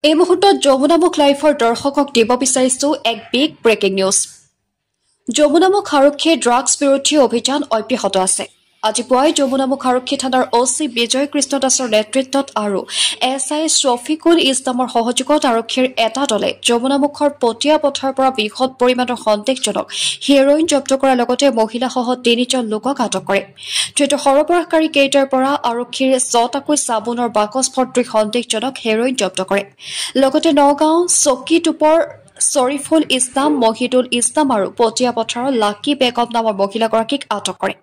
এই মুহূৰ্তত যমুনামুখ লাইভৰ দৰ্শকক দিব বিচাৰিছো এক বিগ ব্ৰেকিং নিউজ। যমুনামুখ আৰক্ষীৰ ড্ৰাগছ বিৰোধী অভিযান অব্যাহত আছে। আজি পুৱাই যমুনামুখ আৰক্ষী থানাৰ অচি বিজয় কৃষ্ণ দাসৰ নেতৃত্বত আৰু এছআই শফিকুল ইছলামৰ সহযোগত আৰক্ষীৰ এটা দলে যমুনামুখৰ পটিয়া পথাৰৰ পৰা বৃহৎ পৰিমাণৰ সন্দেহজনক হেৰইন জব্দ কৰাৰ লগতে মহিলাসহ ৩জন লোকক আটক কৰে। ধৃত সৰবৰাহকাৰী কেইটাৰ পৰা আৰক্ষীৰ ৬টাকৈ চাবোনৰ বাকচ ভৰ্তি সন্দেহজনক হেৰইন জব্দ কৰে। লগতে নগাঁও চকীটোপৰ শ্বৰিফুল ইছলাম, মহিদুল ইছলাম আৰু পটিয়া পথাৰৰ লাকি বেগম নামৰ মহিলাগৰাকীক আটক কৰে।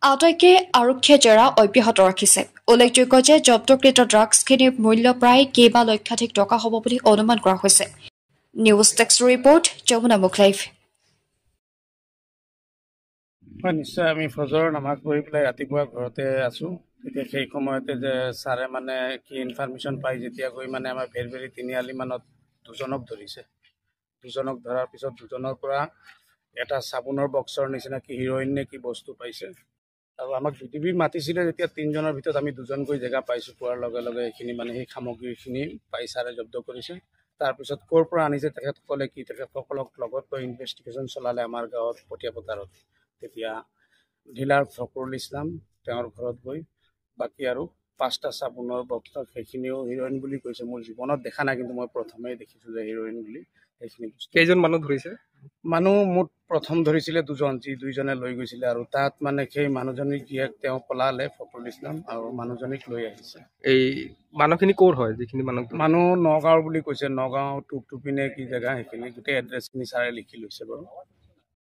আটাইকে আৰক্ষীয়ে জেৰা অব্যাহত ৰাখিছে। উল্লেখযোগ্য যে জব্দকৃত ড্ৰাগছখিনিৰ মূল্য প্ৰায় কেইবা লক্ষাধিক টকা হ'ব বুলি অনুমান কৰা হৈছে। News text report, Jamunamukh live. নিশ্চয় আমি ফজৰ নামাজ পঢ়ি পেলাই ৰাতিপুৱা ঘৰতে আছোঁ। তেতিয়া সেই সময়তে যে ছাৰে মানে কি ইনফৰমেশ্যন পাই যেতিয়া গৈ মানে আমাৰ ভেৰভেৰি তিনিআলিমানত দুজনক ধৰিছে। দুজনক ধৰাৰ পিছত দুজনৰ পৰা এটা চাবোনৰ বক্সৰ নিচিনা কি হিৰইন নে কি বস্তু পাইছে। আৰু আমাক দুদিবি মাতিছিলে যেতিয়া 3জনৰ ভিতৰত আমি দুজন গৈ জেগা পাইছোঁ। পোৱাৰ লগে লগে এইখিনি মানে সেই সামগ্ৰীখিনি পাই ছাৰে জব্দ কৰিছে। তাৰপিছত ক'ৰ পৰা আনিছে তেখেতসকলে কি তেখেতসকলক লগত লৈ ইনভেষ্টিগেশ্যন চলালে আমাৰ গাঁৱত পটিয়া পথাৰত। তেতিয়া ডিলাৰ ফকৰুল ইছলাম তেওঁৰ ঘৰত গৈ বাকী আৰু 5টা চাবোনৰ বক্স সেইখিনিও হিৰইন বুলি কৈছে। মোৰ জীৱনত দেখা নাই, কিন্তু মই প্ৰথমেই দেখিছোঁ যে হিৰইন বুলি সেইখিনি বস্তু। কেইজন মানুহ ধৰিছে? মানুহ মুঠ প্ৰথম ধৰিছিলে দুজন, যি দুইজনে লৈ গৈছিলে আৰু তাত মানে সেই মানুহজনীক জীয়েক তেওঁ পলালে, ফকৰুল ইছলাম, আৰু মানুহজনীক লৈ আহিছে। এই মানুহখিনি ক'ৰ হয়? যিখিনি মানুহ নগাঁৱৰ বুলি কৈছে। নগাঁও টুপটুপি নে কি জেগা সেইখিনি গোটেই এড্ৰেছখিনি ছাৰে লিখি লৈছে বাৰু।